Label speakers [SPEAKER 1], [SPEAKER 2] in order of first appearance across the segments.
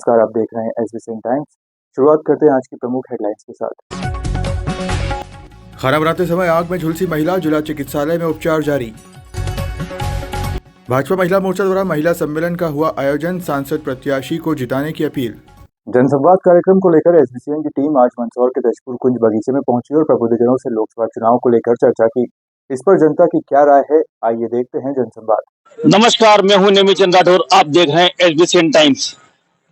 [SPEAKER 1] नमस्कार, आप देख रहे हैं एसबीसी टाइम्स। शुरुआत करते हैं आज की प्रमुख हेडलाइंस के साथ।
[SPEAKER 2] खाना बनाते समय आग में झुलसी महिला, जिला चिकित्सालय में उपचार जारी। भाजपा महिला मोर्चा द्वारा महिला सम्मेलन का हुआ आयोजन, सांसद प्रत्याशी को जिताने की अपील।
[SPEAKER 1] जनसंवाद कार्यक्रम को लेकर एसबीसी की टीम आज मंदसौर के दशपुर कुंज बगीचे में पहुंची और प्रबुद्धजनों से लोकसभा चुनाव को लेकर चर्चा की। इस पर जनता की क्या राय है, आइए देखते हैं जनसंवाद।
[SPEAKER 3] नमस्कार, मैं हूं नेमी चंद राठौर, आप देख रहे हैं एसबीसी टाइम्स।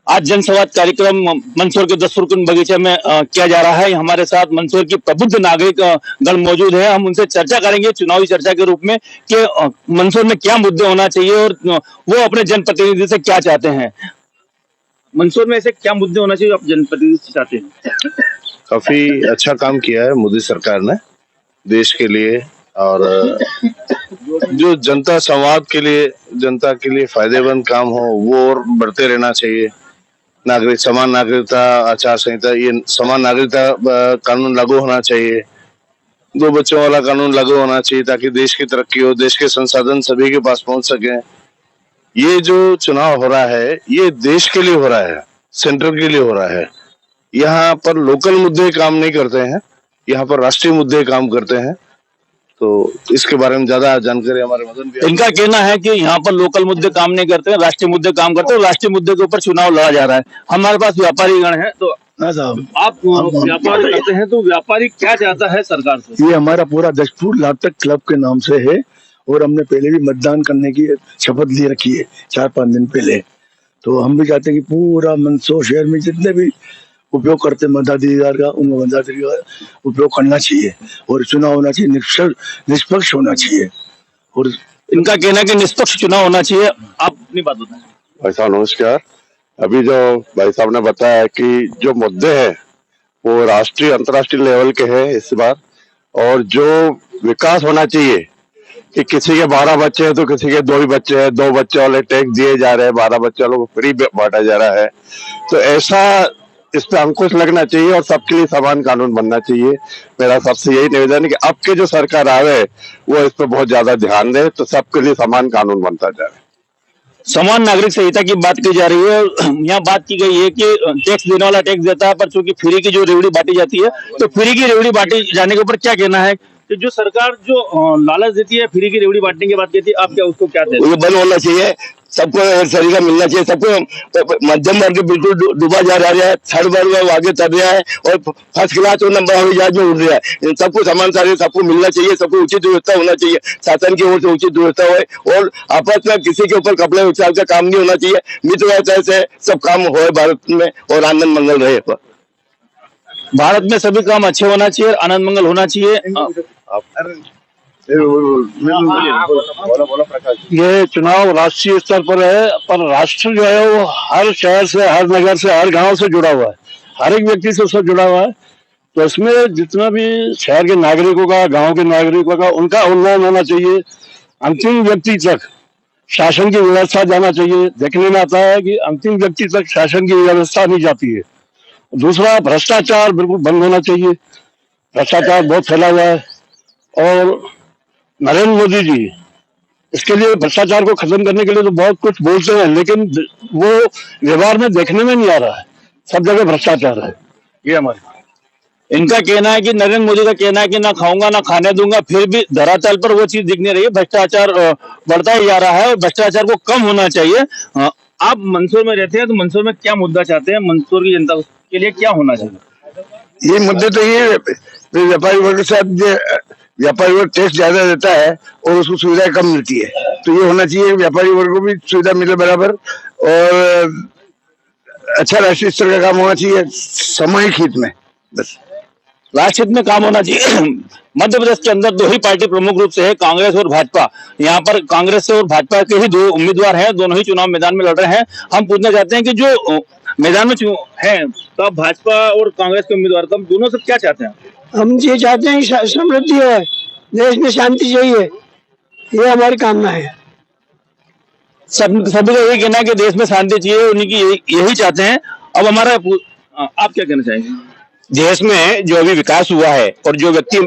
[SPEAKER 3] आज जनसंवाद कार्यक्रम मंदसौर के दशपुर कुंज बगीचे में किया जा रहा है। हमारे साथ मंदसौर की प्रबुद्ध नागरिक गण मौजूद है। हम उनसे चर्चा करेंगे चुनावी चर्चा के रूप में कि मंदसौर में क्या मुद्दे होना चाहिए और वो अपने जनप्रतिनिधि से क्या चाहते हैं। मंदसौर में ऐसे क्या मुद्दे होना चाहिए आप जनप्रतिनिधि से चाहते हैं?
[SPEAKER 4] काफी अच्छा काम किया है मोदी सरकार ने देश के लिए, और जो जनता संवाद के लिए, जनता के लिए फायदेमंद काम हो वो और बढ़ते रहना चाहिए। नागरिक समान नागरिकता आचार संहिता, ये समान नागरिकता कानून लागू होना चाहिए। 2 बच्चों वाला कानून लागू होना चाहिए ताकि देश की तरक्की हो, देश के संसाधन सभी के पास पहुंच सके। ये जो चुनाव हो रहा है ये देश के लिए हो रहा है, सेंट्रल के लिए हो रहा है। यहाँ पर लोकल मुद्दे काम नहीं करते हैं, यहाँ पर राष्ट्रीय मुद्दे काम करते हैं। तो इसके बारे में ज्यादा जानकारी हमारे मदन भैया।
[SPEAKER 3] इनका कहना है कि यहाँ पर लोकल मुद्दे काम नहीं करते, राष्ट्रीय मुद्दे काम करते हैं। राष्ट्रीय मुद्दे के ऊपर चुनाव लड़ा जा रहा है। हमारे पास व्यापारी गण है, तो आप व्यापार करते हैं, तो व्यापारी क्या चाहता है सरकार से?
[SPEAKER 5] ये हमारा पूरा दशपुर लाटक क्लब के नाम से है और हमने पहले भी मतदान करने की शपथ ली रखी है 4-5 दिन पहले। तो हम भी चाहते हैं कि पूरा मंदसौर शहर में जितने भी उपयोग करते मताधिकार का, उन मताधिकार का उपयोग करना चाहिए और चुनाव होना चाहिए, निष्पक्ष होना चाहिए। और
[SPEAKER 3] इनका कहना है कि निष्पक्ष चुनाव होना चाहिए। आप अपनी बात बताएं।
[SPEAKER 4] भाई साहब नमस्कार। अभी जो भाई साहब ने बताया कि जो मुद्दे हैं वो राष्ट्रीय अंतर्राष्ट्रीय लेवल के हैं इस बार, और जो विकास होना चाहिए कि किसी के 12 बच्चे हैं तो किसी के 2 ही बच्चे हैं, 2 बच्चे वाले टैक्स दिए जा रहे हैं, 12 बच्चे वालों को फ्री बांटा जा रहा है। तो ऐसा इस पे अंकुश लगना चाहिए और सबके लिए समान कानून बनना चाहिए। मेरा सबसे यही निवेदन है कि अब के जो सरकार आवे वो इस पे बहुत ज्यादा ध्यान दे, तो सबके लिए समान कानून बनता जाए।
[SPEAKER 3] समान नागरिक संहिता की बात की जा रही है। यहाँ बात की गई है कि टैक्स देने वाला टैक्स देता है, पर चूंकि फ्री की जो रेवड़ी बांटी जाती है, तो फ्री की रेवड़ी बांटी जाने के ऊपर क्या कहना है कि जो सरकार जो लालच देती है, फ्री की रेवड़ी बांटने की बात कहती है, आप क्या उसको क्या देते हैं?
[SPEAKER 6] वो बंद होना चाहिए, सबको तरीका मिलना चाहिए। सबको मध्यम वर्ग बिल्कुल डूबा जा रहा है, थर्ड वर्ग आगे चल रहा है और फर्स्ट क्लास और नंबर हवाई जहाज में उड़ रहा है। सबको समान सारे सबको मिलना चाहिए, सबको उचित व्यवस्था होना चाहिए, शासन की ओर से उचित व्यवस्था हो और आपस में किसी के ऊपर कपड़े उछाल का काम नहीं होना चाहिए। मित्रता से सब काम हो भारत में और आनंद मंगल रहे।
[SPEAKER 3] भारत में सभी काम अच्छे होना चाहिए, आनंद मंगल होना चाहिए।
[SPEAKER 5] ये चुनाव राष्ट्रीय स्तर पर है, पर राष्ट्र जो है वो हर शहर से, हर नगर से, हर गांव से जुड़ा हुआ है, हर एक व्यक्ति से उससे जुड़ा हुआ है। तो इसमें जितना भी शहर के नागरिकों का, गांव के नागरिकों का, उनका उन्नयन होना चाहिए। अंतिम व्यक्ति तक शासन की व्यवस्था जाना चाहिए। देखने में आता है कि अंतिम व्यक्ति तक शासन की व्यवस्था नहीं जाती है। दूसरा, भ्रष्टाचार बिल्कुल बंद होना चाहिए। भ्रष्टाचार बहुत फैला हुआ है और नरेंद्र मोदी जी इसके लिए, भ्रष्टाचार को खत्म करने के लिए तो बहुत कुछ बोलते हैं, लेकिन वो व्यवहार में देखने में नहीं आ रहा है। सब जगह भ्रष्टाचार है। ये हमारी
[SPEAKER 3] इनका कहना है कि नरेंद्र मोदी का कहना है कि ना खाऊंगा ना खाने दूंगा, फिर भी धरातल पर वो चीज दिख नहीं रही है। भ्रष्टाचार बढ़ता ही जा रहा है और भ्रष्टाचार को कम होना चाहिए। आप मंदसौर में रहते हैं, तो मंदसौर में क्या मुद्दा चाहते हैं? मंदसौर की जनता के लिए क्या होना चाहिए?
[SPEAKER 5] ये मुद्दे तो ये व्यापारी वर्ग के साथ, व्यापारी वर्ग टैक्स ज्यादा देता है और उसको सुविधाएं कम मिलती है। तो ये होना चाहिए, व्यापारी वर्ग को भी सुविधा मिले बराबर, और अच्छा राष्ट्रीय स्तर का काम होना चाहिए, सामूहिक हित में। बस
[SPEAKER 3] राष्ट्र हित में काम होना चाहिए। मध्य प्रदेश के अंदर 2 ही पार्टी प्रमुख रूप से है, कांग्रेस और भाजपा। यहाँ पर कांग्रेस से और भाजपा के ही 2 उम्मीदवार हैं, दोनों ही चुनाव मैदान में लड़ रहे हैं। हम पूछना चाहते हैं कि जो मैदान में है, तो आप भाजपा और कांग्रेस के उम्मीदवार, तो हम दोनों से क्या चाहते हैं?
[SPEAKER 7] हम ये चाहते हैं कि समृद्धि हो, देश में शांति चाहिए, ये हमारी कामना है।
[SPEAKER 3] सभी का यही कहना है कि देश में शांति चाहिए, उनकी यही चाहते हैं। अब हमारा आप क्या कहना चाहेंगे?
[SPEAKER 6] देश में जो अभी विकास हुआ है और जो व्यक्ति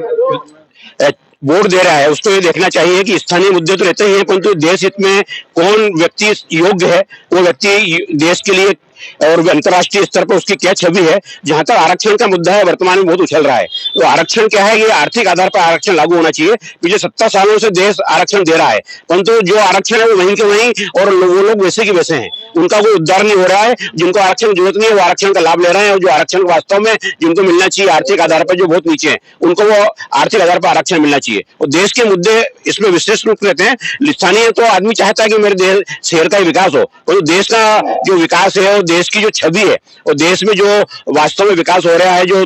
[SPEAKER 6] वोट दे रहा है उसको ये देखना चाहिए कि स्थानीय मुद्दे तो रहते ही हैं, परंतु देश हित में कौन व्यक्ति योग्य है, वो व्यक्ति देश के लिए और अंतर्राष्ट्रीय स्तर पर उसकी क्या छवि है। जहां तक आरक्षण का मुद्दा है, वर्तमान में बहुत उछल रहा है। तो आरक्षण क्या है, ये आर्थिक आधार पर आरक्षण लागू होना चाहिए। पिछले 70 सालों से देश आरक्षण दे रहा है, परंतु जो आरक्षण है वो वहीं के वहीं, और वो लोग वैसे के वैसे हैं, उनका कोई उद्धार नहीं हो रहा है। जिनको आरक्षण की जरूरत नहीं है वो आरक्षण का लाभ ले रहे हैं, और जो आरक्षण वास्तव में जिनको मिलना चाहिए आर्थिक आधार पर, जो बहुत नीचे है, उनको वो आर्थिक आधार पर आरक्षण मिलना चाहिए। और देश के मुद्दे इसमें विशेष रूप रहते हैं। स्थानीय तो आदमी चाहता है कि मेरे देश शहर का विकास हो, और देश का जो विकास है और देश की जो छवि है और देश में जो वास्तव में विकास हो रहा है, जो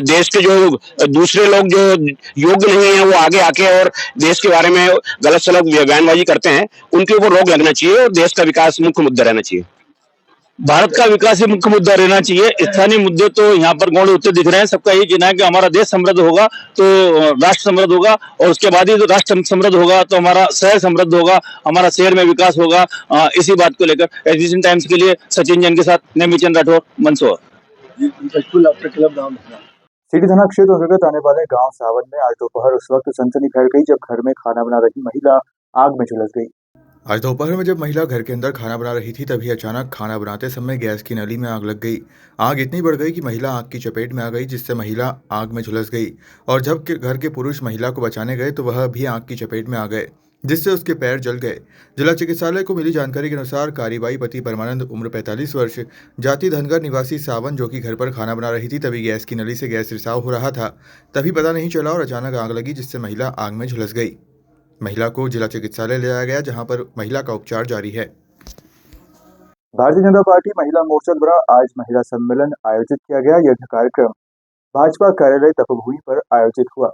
[SPEAKER 6] देश के जो दूसरे लोग जो योग्य नहीं है वो आगे आके और देश के बारे में गलत सलत बयानबाजी करते हैं, उनके ऊपर रोक लगना चाहिए और देश का विकास मुख्य मुद्दा रहना चाहिए।
[SPEAKER 3] भारत का विकास ही मुख्य मुद्दा रहना चाहिए। स्थानीय मुद्दे तो यहाँ पर गौण उत्तर दिख रहे हैं। सबका यही कहना है कि हमारा देश समृद्ध होगा तो राष्ट्र समृद्ध होगा, और उसके बाद ही तो राष्ट्र समृद्ध होगा तो हमारा शहर समृद्ध होगा, हमारा शहर में विकास होगा। इसी बात को लेकर एजुकेशन टाइम्स के लिए सचिन जैन के साथ नेमीचंद राठौर, मंदसौर।
[SPEAKER 1] सिटी थाना क्षेत्र अंतर्गत आने वाले गांव सावन में आज दोपहर उस वक्त सनसनी फैल गई जब घर में खाना बना रही महिला आग में झुलस गई।
[SPEAKER 2] आज दोपहर में जब महिला घर के अंदर खाना बना रही थी तभी अचानक खाना बनाते समय गैस की नली में आग लग गई। आग इतनी बढ़ गई कि महिला आग की चपेट में आ गई, जिससे महिला आग में झुलस गई, और जब घर के पुरुष महिला को बचाने गए तो वह भी आग की चपेट में आ गए, जिससे उसके पैर जल गए। जिला चिकित्सालय को मिली जानकारी के अनुसार कार्यवाही पति परमानंद, उम्र 45 वर्ष, जाति धनगर, निवासी सावन, जो कि घर पर खाना बना रही थी, तभी गैस की नली से गैस रिसाव हो रहा था। तभी पता नहीं चला और अचानक आग लगी, जिससे महिला आग में झुलस गई। महिला को जिला चिकित्सालय ले जाया गया, जहां पर महिला का उपचार जारी है।
[SPEAKER 1] भारतीय जनता पार्टी महिला मोर्चा द्वारा आज महिला सम्मेलन आयोजित किया गया। यह कार्यक्रम भाजपा कार्यालय तपोभूमि पर आयोजित हुआ।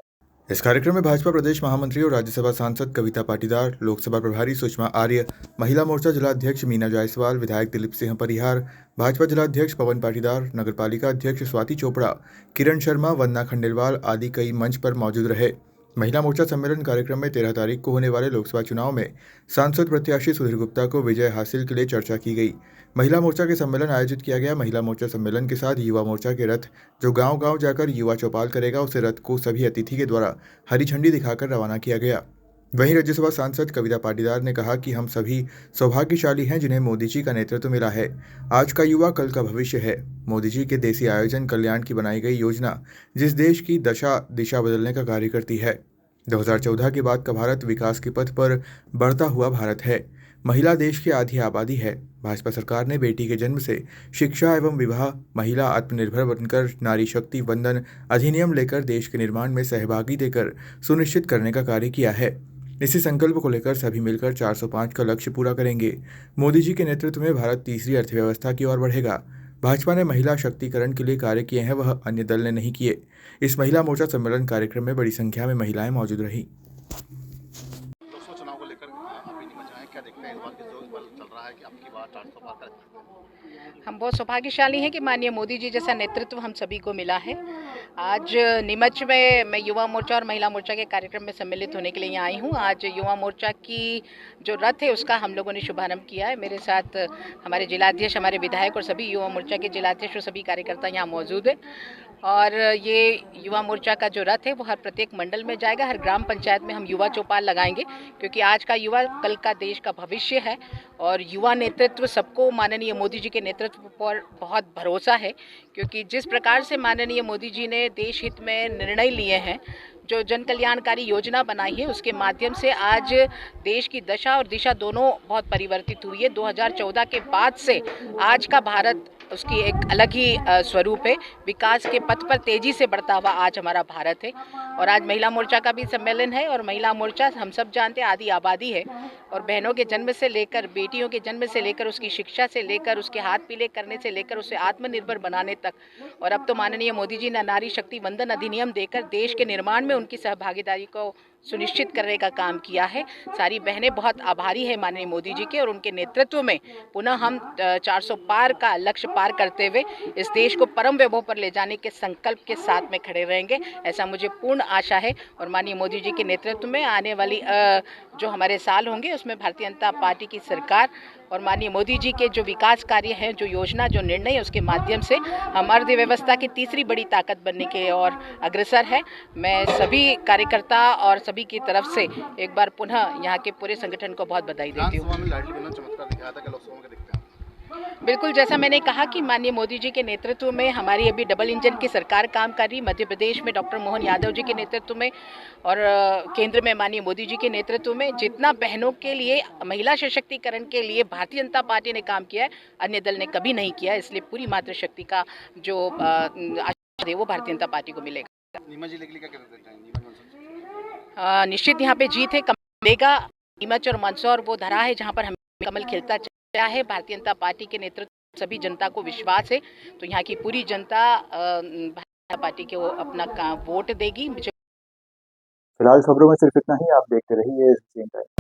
[SPEAKER 2] इस कार्यक्रम में भाजपा प्रदेश महामंत्री और राज्यसभा सांसद कविता पाटीदार, लोकसभा प्रभारी सुषमा आर्य, महिला मोर्चा जिला अध्यक्ष मीना जायसवाल, विधायक दिलीप सिंह परिहार, भाजपा जिला अध्यक्ष पवन पाटीदार, नगरपालिका अध्यक्ष स्वाति चोपड़ा, किरण शर्मा, वंदना खंडेलवाल आदि कई मंच पर मौजूद रहे। महिला मोर्चा सम्मेलन कार्यक्रम में 13 तारीख को होने वाले लोकसभा चुनाव में सांसद प्रत्याशी सुधीर गुप्ता को विजय हासिल के लिए चर्चा की गई। महिला मोर्चा के सम्मेलन आयोजित किया गया। महिला मोर्चा सम्मेलन के साथ युवा मोर्चा के रथ, जो गांव-गांव जाकर युवा चौपाल करेगा, उसे रथ को सभी अतिथि के द्वारा हरी झंडी दिखाकर रवाना किया गया। वहीं राज्यसभा सांसद कविता पाटीदार ने कहा कि हम सभी सौभाग्यशाली हैं जिन्हें मोदी जी का नेतृत्व मिला है। आज का युवा कल का भविष्य है। मोदी जी के देसी आयोजन कल्याण की बनाई गई योजना जिस देश की दिशा बदलने का कार्य करती है। 2014 के बाद का भारत विकास के पथ पर बढ़ता हुआ भारत है। महिला देश की आधी आबादी है। भाजपा सरकार ने बेटी के जन्म से शिक्षा एवं विवाह, महिला आत्मनिर्भर बनकर नारी शक्ति वंदन अधिनियम लेकर देश के निर्माण में सहभागी देकर सुनिश्चित करने का कार्य किया है। इसी संकल्प को लेकर सभी मिलकर 405 का लक्ष्य पूरा करेंगे। मोदी जी के नेतृत्व में भारत तीसरी अर्थव्यवस्था की ओर बढ़ेगा। भाजपा ने महिला शक्तिकरण के लिए कार्य किए हैं, वह अन्य दल ने नहीं किए। इस महिला मोर्चा सम्मेलन कार्यक्रम में बड़ी संख्या में महिलाएं मौजूद रहीं।
[SPEAKER 8] चुनाव को लेकर अभी नहीं बचा है, क्या देखते हैं इस बार के जो चल रहा है कि आपकी बात 400 पार कर।
[SPEAKER 9] हम बहुत सौभाग्यशाली हैं कि माननीय मोदी जी जैसा नेतृत्व हम सभी को मिला है। आज नीमच में मैं युवा मोर्चा और महिला मोर्चा के कार्यक्रम में सम्मिलित होने के लिए यहाँ आई हूँ। आज युवा मोर्चा की जो रथ है उसका हम लोगों ने शुभारंभ किया है। मेरे साथ हमारे जिलाध्यक्ष, हमारे विधायक और सभी युवा मोर्चा के जिलाध्यक्ष और सभी कार्यकर्ता यहाँ मौजूद हैं। और ये युवा मोर्चा का जो रथ है वो हर प्रत्येक मंडल में जाएगा। हर ग्राम पंचायत में हम युवा चौपाल लगाएंगे, क्योंकि आज का युवा कल का देश का भविष्य है। और युवा नेतृत्व, सबको माननीय मोदी जी के नेतृत्व पर बहुत भरोसा है, क्योंकि जिस प्रकार से माननीय मोदी जी ने देश हित में निर्णय लिए हैं, जो जन कल्याणकारी योजना बनाई है, उसके माध्यम से आज देश की दशा और दिशा दोनों बहुत परिवर्तित हुई है। 2014 के बाद से आज का भारत, उसकी एक अलग ही स्वरूप है। विकास के पथ पर तेजी से बढ़ता हुआ आज हमारा भारत है। और आज महिला मोर्चा का भी सम्मेलन है। और महिला मोर्चा हम सब जानते हैं आधी आबादी है, और बहनों के जन्म से लेकर, बेटियों के जन्म से लेकर, उसकी शिक्षा से लेकर, उसके हाथ पीले करने से लेकर उसे आत्मनिर्भर बनाने तक। और अब तो माननीय मोदी जी ने नारी शक्ति वंदन अधिनियम देकर देश के निर्माण में उनकी सहभागीदारी को सुनिश्चित करने का काम किया है। सारी बहनें बहुत आभारी है माननीय मोदी जी के, और उनके नेतृत्व में पुनः हम 400 पार का लक्ष्य पार करते हुए इस देश को परम वैभव पर ले जाने के संकल्प के साथ में खड़े रहेंगे, ऐसा मुझे पूर्ण आशा है। और माननीय मोदी जी के नेतृत्व में आने वाली जो हमारे साल होंगे उसमें भारतीय जनता पार्टी की सरकार और माननीय मोदी जी के जो विकास कार्य हैं, जो योजना, जो निर्णय, उसके माध्यम से हम अर्थव्यवस्था की तीसरी बड़ी ताकत बनने के और अग्रसर है। मैं सभी कार्यकर्ता और सभी की तरफ से एक बार पुनः यहाँ के पूरे संगठन को बहुत बधाई देती हूँ। बिल्कुल, जैसा मैंने कहा कि माननीय मोदी जी के नेतृत्व में हमारी अभी डबल इंजन की सरकार काम कर रही, मध्य प्रदेश में डॉक्टर मोहन यादव जी के नेतृत्व में और केंद्र में माननीय मोदी जी के नेतृत्व में जितना बहनों के लिए, महिला सशक्तिकरण के लिए भारतीय जनता पार्टी ने काम किया है, अन्य दल ने कभी नहीं किया। इसलिए पूरी मातृशक्ति का जो आशीर्वाद है वो भारतीय जनता पार्टी को मिलेगा।
[SPEAKER 8] नीमच जिले के लिए क्या कहना चाहते हैं? नीमच मंदसौर
[SPEAKER 9] निश्चित यहाँ पे जीत है, कमल मिलेगा। नीमच और मंदसौर वो धरा है जहाँ पर हम कमल खिलता चला है। भारतीय जनता पार्टी के नेतृत्व सभी जनता को विश्वास है, तो यहाँ की पूरी जनता भारतीय जनता पार्टी को अपना वोट देगी।
[SPEAKER 1] फिलहाल खबरों में सिर्फ इतना ही। आप देखते रहिए SBCN टाइम्स।